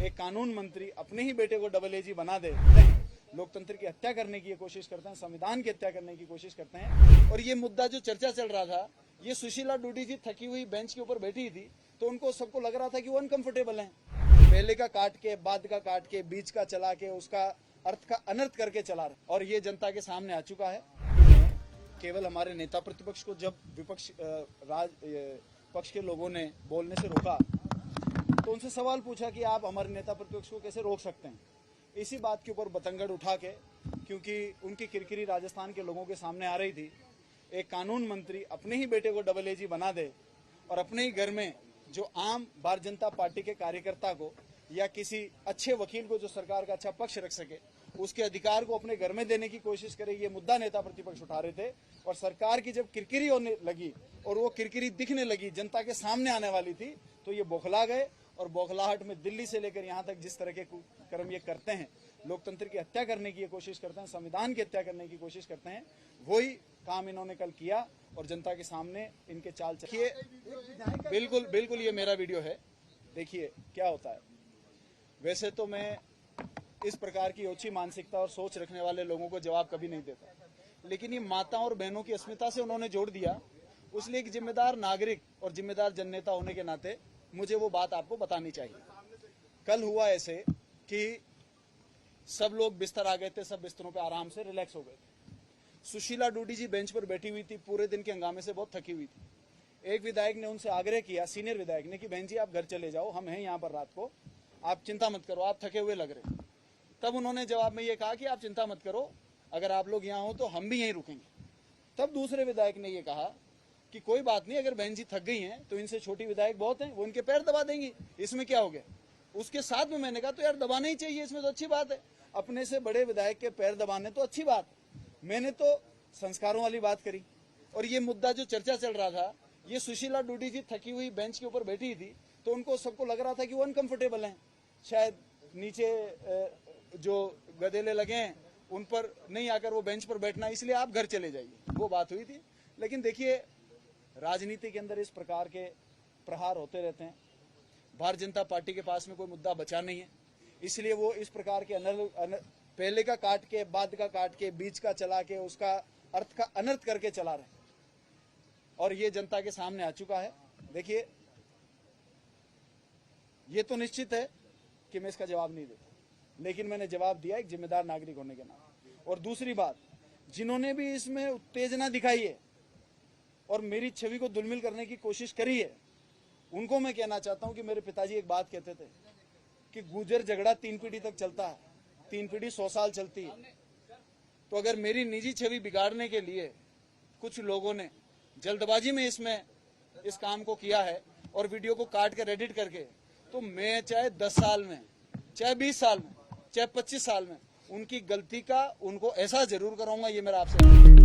एक कानून मंत्री अपने ही बेटे को डबल एजी बना दे, लोकतंत्र की हत्या करने की ये कोशिश करते हैं, संविधान की हत्या करने की कोशिश करते हैं। और ये मुद्दा जो चर्चा चल रहा था, ये सुशीला डूडी जी थकी हुई बेंच के ऊपर बैठी थी, तो उनको सबको लग रहा था कि वो अनकंफर्टेबल हैं। पहले का काट के, बाद का काट के, बीच का चला के, उसका अर्थ का अनर्थ करके चला रहा। और ये जनता के सामने आ चुका है। केवल हमारे नेता प्रतिपक्ष को जब विपक्ष पक्ष के लोगों ने बोलने से रोका, तो उनसे सवाल पूछा कि आप हमारे नेता प्रतिपक्ष को कैसे रोक सकते हैं। इसी बात के ऊपर बतंगड़ उठा के, क्योंकि उनकी किरकिरी राजस्थान के लोगों के सामने आ रही थी, एक कानून मंत्री अपने ही बेटे को डबल एजी बना दे और अपने ही घर में जो आम भारतीय जनता पार्टी के कार्यकर्ता को या किसी अच्छे वकील को जो सरकार का अच्छा पक्ष रख सके, उसके अधिकार को अपने घर में देने की कोशिश करे, ये मुद्दा नेता प्रतिपक्ष उठा रहे थे। और सरकार की जब किरकिरी होने लगी और वो किरकिरी दिखने लगी, जनता के सामने आने वाली थी, तो ये बौखला गए। और बौखलाहट में दिल्ली से लेकर यहाँ तक जिस तरह के कर्म ये करते हैं, लोकतंत्र की हत्या करने की ये कोशिश करते हैं, संविधान की हत्या करने की कोशिश करते हैं, वही काम इन्होंने कल किया और जनता के सामने इनके चाल चलिए। बिल्कुल बिल्कुल ये मेरा वीडियो है, देखिए क्या होता है। वैसे तो मैं इस प्रकार की ओछी मानसिकता और सोच रखने वाले लोगों को जवाब कभी नहीं देता, लेकिन ये माताओं और बहनों की अस्मिता से उन्होंने जोड़ दिया, उसलिए एक जिम्मेदार नागरिक और जिम्मेदार जननेता होने के नाते मुझे वो बात आपको बतानी चाहिए। कल हुआ ऐसे कि सब लोग बिस्तर आ गए थे, सब बिस्तरों पे आराम से रिलैक्स हो गए थे। सुशीला डूडी जी बेंच पर बैठी हुई थी, पूरे दिन के हंगामे से बहुत थकी हुई थी। एक विधायक ने उनसे आग्रह किया, सीनियर विधायक ने, कि बहन जी आप घर चले जाओ, हम हैं यहाँ पर रात को, आप चिंता मत करो, आप थके हुए लग रहे। तब उन्होंने जवाब में ये कहा कि आप चिंता मत करो, अगर आप लोग यहाँ हो तो हम भी यहीं रुकेंगे। तब दूसरे विधायक ने ये कहा कि कोई बात नहीं, अगर बहन जी थक गई हैं तो इनसे छोटी विधायक बहुत हैं, वो इनके पैर दबा देंगी, इसमें क्या हो गया। उसके साथ में मैंने कहा तो यार दबाना ही चाहिए, इसमें तो अच्छी बात है, अपने से बड़े विधायक के पैर दबाने तो अच्छी बात। मैंने तो संस्कारों वाली बात करी। और ये मुद्दा जो चर्चा चल रहा था, ये सुशीला डूडी जी थकी हुई बेंच के ऊपर बैठी थी, तो उनको सबको लग रहा था कि वो अनकंफर्टेबल हैं, शायद नीचे जो गदेले लगे हैं उन पर नहीं आकर वो बेंच पर बैठना, इसलिए आप घर चले जाइए, वो बात हुई थी। लेकिन देखिए, राजनीति के अंदर इस प्रकार के प्रहार होते रहते हैं। भारतीय जनता पार्टी के पास में कोई मुद्दा बचा नहीं है, इसलिए वो इस प्रकार के पहले का काट के, बाद का काट के, बीच का चला के, उसका अर्थ का अनर्थ करके चला रहे। और ये जनता के सामने आ चुका है। देखिए, ये तो निश्चित है कि मैं इसका जवाब नहीं देता, लेकिन मैंने जवाब दिया एक जिम्मेदार नागरिक होने के नाते। और दूसरी बात, जिन्होंने भी इसमें उत्तेजना दिखाई है और मेरी छवि को दुलमिल करने की कोशिश करी है, उनको मैं कहना चाहता हूं कि मेरे पिताजी एक बात कहते थे कि गुजर झगड़ा 3 पीढ़ी तक चलता है, 3 पीढ़ी 100 साल चलती है। तो अगर मेरी निजी छवि बिगाड़ने के लिए कुछ लोगों ने जल्दबाजी में इस काम को किया है और वीडियो को काट कर एडिट करके, तो मैं चाहे 10 साल में, चाहे 20 साल में, चाहे 25 साल में उनकी गलती का उनको एहसास जरूर कराऊंगा। ये मेरा आपसे